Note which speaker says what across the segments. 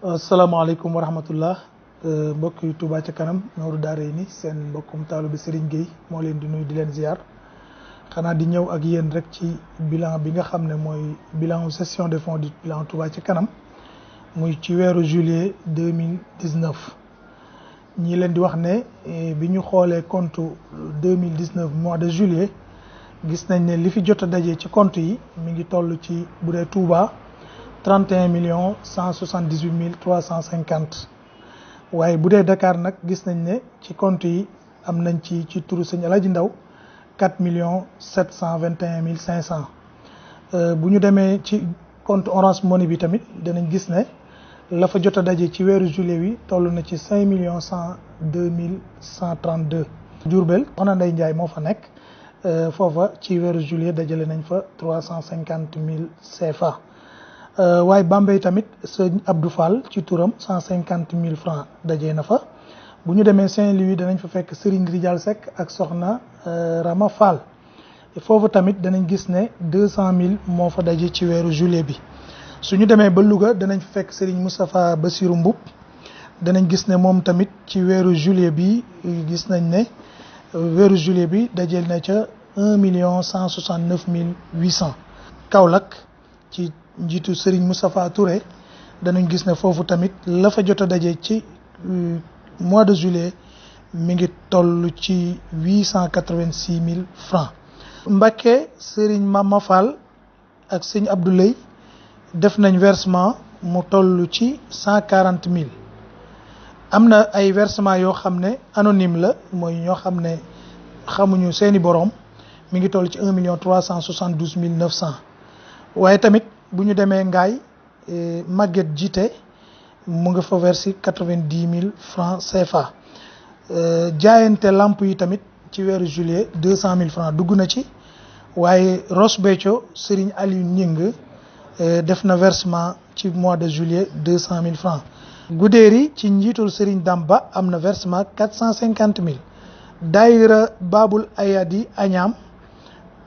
Speaker 1: asalaamaaleykum wa rahmatullah mbokk yu Touba ca kanam Nourou Darayni seen mbokkum taalibe Serigne Gueye moo leen di nuyu di leen ziar xanaa di ñëw ak yéen rek ci bilan bi nga xam ne mooy bilan gestion des fonds du bilan Touba ca kanam muy ci weeru juillet 2019 ñi leen di wax ne bi ñu xoolee compte 2019 mois de juillet gis nañ ne li fi jot a daje ci compte yi mi ngi toll ci bu dee Touba 31 178 350 waaye bu dee Dakar nag gis nañ ne ci compte yi am nañ ci turu sëñ Alaji Ndaw 4 721 500 bu ñu demee ci compte Orange Money bi tamit danañ gis ne la fa jot a daje ci weeru juillet wi toll na ci 5 102 132. Diourbel Soxna Ndeye Ndiaye moo fa nekk foofa ci weeru juillet dajale nañ fa 350 000 CFA. waaye Bambey tamit sëñ Abdou Fall ci turam 150 000 francs dajee na fa bu ñu demee Saint-Louis danañ fa fekk Serigne Rijal Seck ak Soxna Rama Fall foofu tamit danañ gis ne 200 000 moo fa daje ci weeru juillet bi. su ñu demee ba Louga danañ fa fekk Serigne Moustapha Bassirou Mboup danañ gis ne moom tamit ci weeru juillet bi gis nañ ne weeru juillet bi dajeel na ca 1 169 800. Kaolack ci njiitu Serigne Moustapha Touré danañ gis ne foofu tamit la fa jot a daje ci mois de juillet mi ngi toll ci 886 000 francs. Mbacké Serigne Mama Fall ak Serigne Abdoulaye def nañ versement mu toll ci 140 000. am na ay versement yoo xam ne anonyme la mooy ñoo xam ne xamuñu seeni boroom mi ngi toll ci 1 372 900 waaye tamit bu ñu demee Ngaay Maguette Jité mu nga fa versé 90 000 francs CFA. jaayante lamp yi tamit ci weeru juillet 200 000 francs dugg na ci waaye Ross Béthio Serigne Aliou Ñing def na versement ci mois de juillet 200 000 francs. Goudiry ci njiitul Serigne Damba am na versement 450 000. Daïra Babul Ayadi Agnam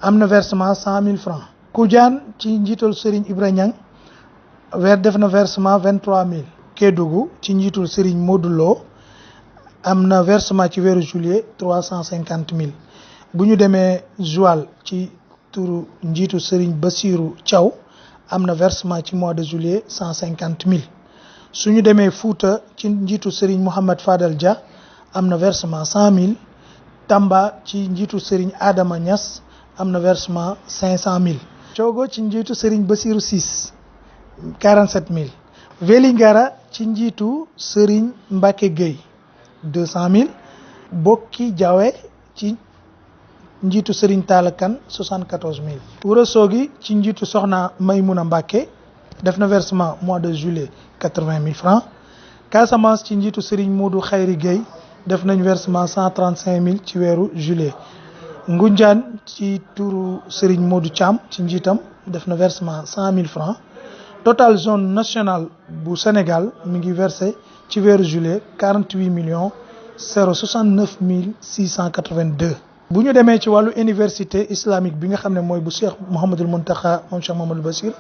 Speaker 1: am na versement 100 000 francs. Koudiane ci njiitul Serigne Ibra Niang def na versement 23 000. Kédougou ci njiitul Serigne Modou Lo am na versement ci weeru juillet 350 000. bu ñu demee Joal ci turu njiitu Serigne Bassirou Thiaw am na versement ci mois de juillet 150 000. su ñu demee Fouta ci njiitu Serigne Mouhamed Fadel Dia am na versement 100 000. Tamba ci njiitu Serigne Adama Niass am na versement 500 000. Coogo ci njiitu Serigne Bassirou Ciss 47 000. Vélingara ci njiitu Serigne Mbacké Gueye 200 000. Bokki Diawé ci njiitu Serigne Talla Kane 74 000. Ourossogui ci njiitu Soxna Maymouna Mbacké def na versement mois de juillet 80 000 francs. Casamance ci njiitu Serigne Modou Khayri Gueye def nañ versement 135 000 ci weeru juillet. Ngoundiane ci turu Serigne Modou Thiam ci njiitam def na versement 100 000 francs. Total zone nationale bu Sénégal mi ngi versé ci weeru juillet 48 069 682. bu ñu demee ci wàllu université islamique bi nga xam ne mooy bu Cheikh Mouhamadoul Mountakha moom Cheikh Mouhamadoul Bassir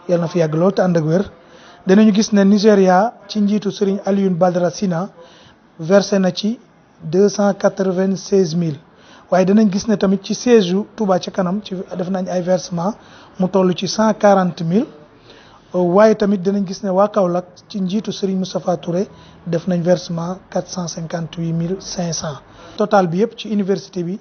Speaker 1: yàlla na fi yàgg lool te ànd ak wér danañu gis ne Nigéria ci njiitu Serigne Alioune Badara Sina versé na ci 296 000. waaye danañ gis ne tamit ci siège yu Touba ca kanam ci def nañ ay versement mu toll ci 140 000. waaye tamit danañ gis ne waa Kaolack ci njiitu Serigne Moustapha Touré def nañ versement 458 500. total bi yëpp ci université bi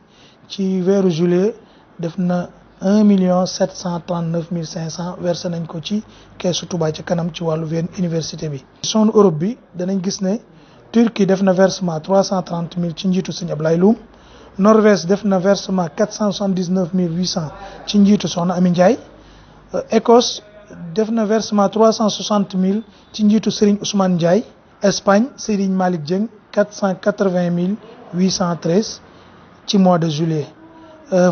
Speaker 1: ci weeru juillet def na 1 739 500 versé nañ ko ci keesu Touba ca kanam ci wàllu université bi. zone Europe bi danañ gis ne Turquie def na versement 330 000 ci njiitu Serigne Ablaye Loum. Norvège def na versement 479 800 ci njiitu Soxna Ami Ndiaye. Écosse def na versement 360 000 ci njiitu Serigne Ousmane Ndiaye. Espagne Serigne Malick Dieng 480 813 ci mois de juillet.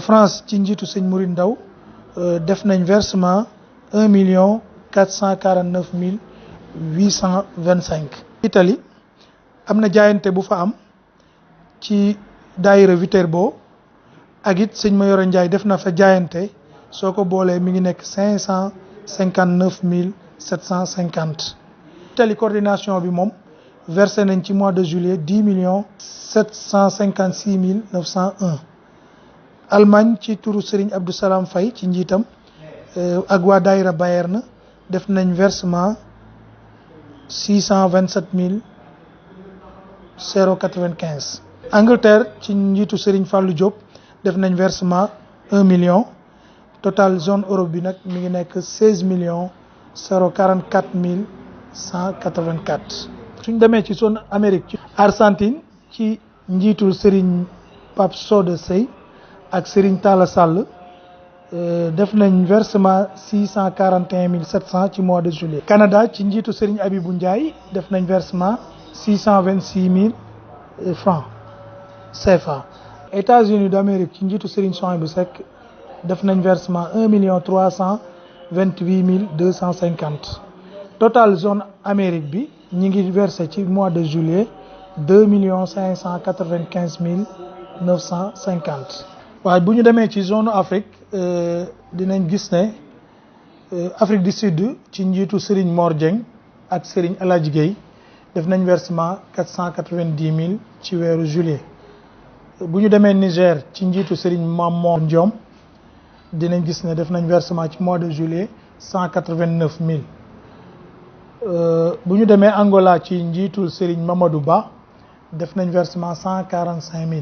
Speaker 1: France ci njiitu Serigne Mouride Ndaw def nañ versement 1 449 825. Italie am na jaayante bu fa am ci daayira Viterbo ak it sëñ Mayoro Ndiaye def na fa jaayante soo ko boolee mi ngi nekk 559 750. Italie coordination bi moom versé nañ ci mois de juillet 10 756 901. Allemagne ci turu Serigne Abdou Salam Faye ci njiitam ak waa daayira Bayern def nañ versement 627 095. Angleterre ci njiitu Serigne Fallou Diop def nañ versement 1 million. Total zone Europe bi nag mi ngi nekk 16 044 184. suñ demee ci zone Amérique ci Argentine ci njiitul Serigne Pape Sode Sey ak Serigne Talla Sall def nañ versement 641 700 ci mois de juillet. Canada ci njiitu Serigne Abibou Ndiaye def nañ versement 626 000 francs CFA. États-Unis d'Amérique ci njiitu Serigne Souhaïbou Seck def nañ versement 1 328 250. Total zone Amérique bi ñi ngi versé ci mois de juillet 2 595 950. waaye bu ñu demee ci zone Afrique dinañ gis ne Afrique du Sud ci njiitu Serigne Mor Dieng ak Serigne El Hadj Guèye def nañ versement 490 000 ci weeru juillet. bu ñu demee Niger ci njiitu Serigne Mamor Ndiom dinañ gis ne def nañ versement ci mois de juillet 189 000. bu ñu demee Angola ci njiitul Serigne Mamadou Ba def nañ versement 145 000.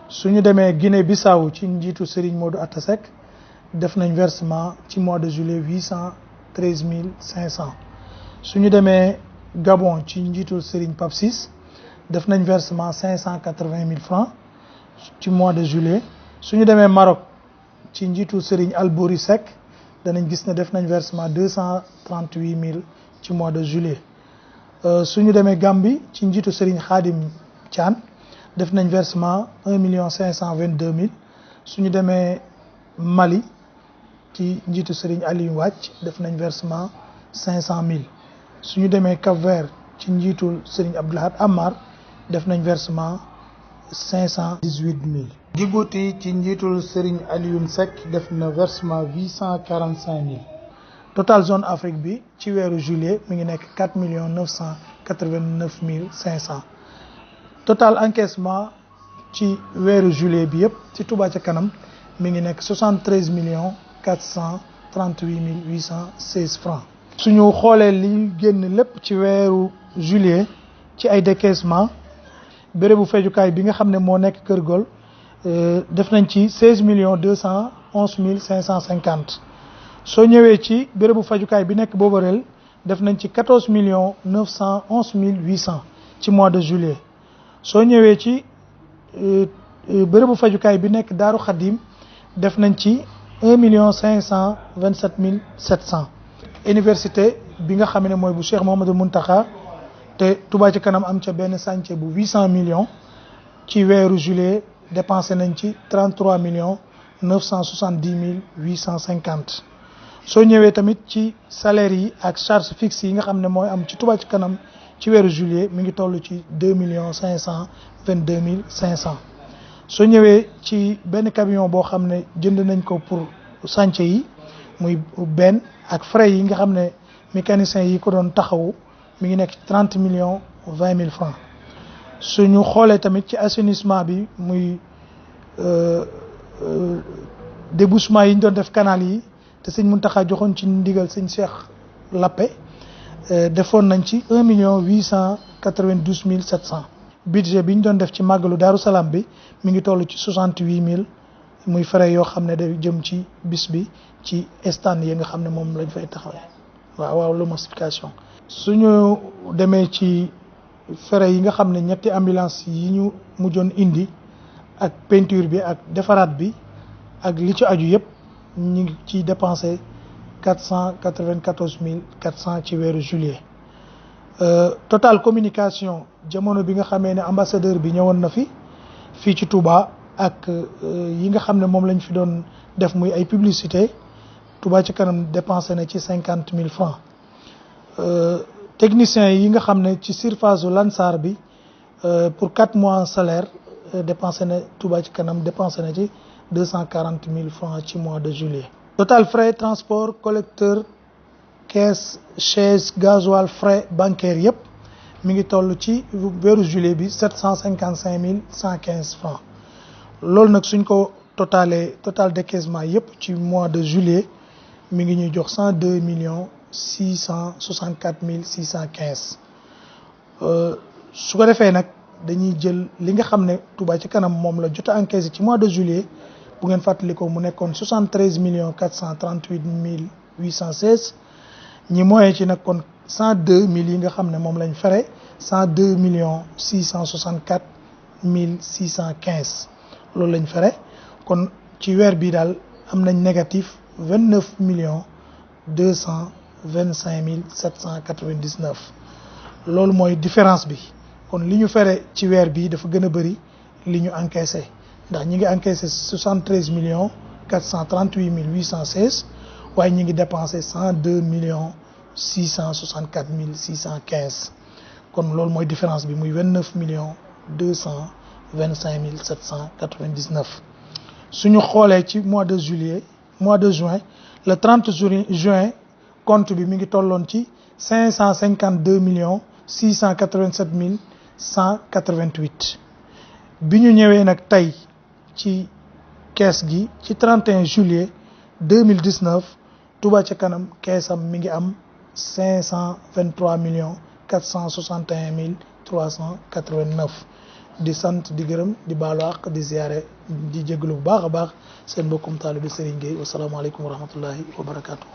Speaker 1: su ñu demee Guinée Bissau ci njiitu Serigne Modou Atta Seck def nañ versement ci mois de juillet 813 500. su ñu demee Gabon ci njiitul Serigne Pape Ciss def nañ versement 580 000 francs ci mois de juillet. su ñu demee Maroc ci njiitul Serigne Albouri Seck danañ gis ne def nañ versement 238 000 ci mois de juillet. su ñu demee Gambie ci njiitu Serigne Khadim Thian def nañ versement 1 522 000. su ñu demee Mali ci njiitu Serigne Aliou Wàcc def nañ versement 500 000. su ñu demee Cap-Vert ci njiitul Serigne Abdoulahad Amar def nañ versement 518 000. Djibouti ci njiitul Serigne Alioune Seck def na versement 845 000. Total zone Afrique bi ci weeru juillet mi ngi nekk 4 989 500. Total encaissement ci weeru juillet bi yëpp ci Touba ca kanam mi ngi nekk 73 438 816 francs. suñu xoolee li génn lépp ci weeru juillet ci ay décaissement bérébu fejukaay bi nga xam ne moo nekk Kër Gol def nañ ci 16 211 550. soo ñëwee ci bérébu fajukaay bi nekk Boborel def nañ ci 14 911 800 ci mois de juillet. soo ñëwee ci bérébu fajukaay bi nekk Daaru Xadim def nañ ci 1 527 700. université bi nga xam ne mooy bu Cheikh Mouhamadou Mountakha te Touba ci kanam am ca benn chantier bu 800 millions ci weeru juillet dépensé nañ ci 33 970 850. soo ñëwee tamit ci salaire yi ak charge fixe yi nga xam ne mooy am ci Touba ci kanam ci weeru juillet mi ngi toll ci 2 522 500. soo ñëwee ci benn camion boo xam ne jënd nañ ko pour chantier yi muy benn ak frais yi nga xam ne mécaniciens yi ko doon taxawu mi ngi nekk ci 30 20 000 francs. suñu xoolee tamit ci assainissement bi muy débouchement yi ñu doon def canal yi te sëñ Mountakha joxoon ci ndigal sëñ Cheikh Lappé defoon nañ ci 1 892 700. budget bi ñu doon def ci màggalu Daaru Salaam bi mi ngi toll ci 68 000 muy frais yoo xam ne day jëm ci bis bi ci stand yi nga xam ne moom lañ fay taxawee waaw la massification. suñu demee ci frais yi nga xam ne ñetti ambulance yi ñu mujjoon indi ak peinture bi ak defaraat bi ak li ci aju yëpp ñu ngi ci dépensé 494 400 ci weeru juillet. Total communication jamono bi nga xamee ne ambassadeur bi ñëwoon na fii ci Touba ak yi nga xam ne moom lañ fi doon def muy ay publicité Touba ci kanam dépensé na ci 50 000 francs. techniciens yi nga xam ne ci surface Lansar bi pour 4 mois salaire dépensé na Touba ci kanam dépensé na ci 240 000 francs ci mois de juillet. Total frais transport collecteur caisse chaise gasoil frais bancaire yëpp mi ngi toll ci weeru juillet bi 755 115 francs loolu nag suñ ko total décaissement yëpp ci mois de juillet mi ngi ñuy jox 102 millions 664 615 su ko defee nag dañuy jël li nga xam ne Touba ci kanam moom la jot a encaissé ci mois de juillet bu ngeen fàttalikoo mu nekkoon 73 millions 438 816 ñi mooyee ci nag kon 102 mille yi nga xam ne moom lañ fere 102 millions 664 615 loolu lañ fere kon ci weer bii daal am nañ négatif 29 millions 225 799 loolu mooy différence bi kon li ñu fere ci weer bii dafa gën a bëri li ñu encaissé ndax ñi ngi encaissé 73 millions 438 816 waaye ñi ngi dépensé 102 millions 664 615 kon loolu mooy différence bi muy 29 millions 225 799 suñu xoolee ci mois de juin le 30 juin compte bi mi ngi tolloon ci 552 millions 687 188 bi ñu ñëwee nag tey ci kees gi ci 31 juillet 2019 Touba ca kanam keesam mi ngi am 523 millions 461 389 di sant di gërëm di baalu àq di ziare di jégalu bu baax a baax seen mbokkum taalibe Serigne Gueye wasalaamaaleykum wa rahmatullahi wa barakaatu.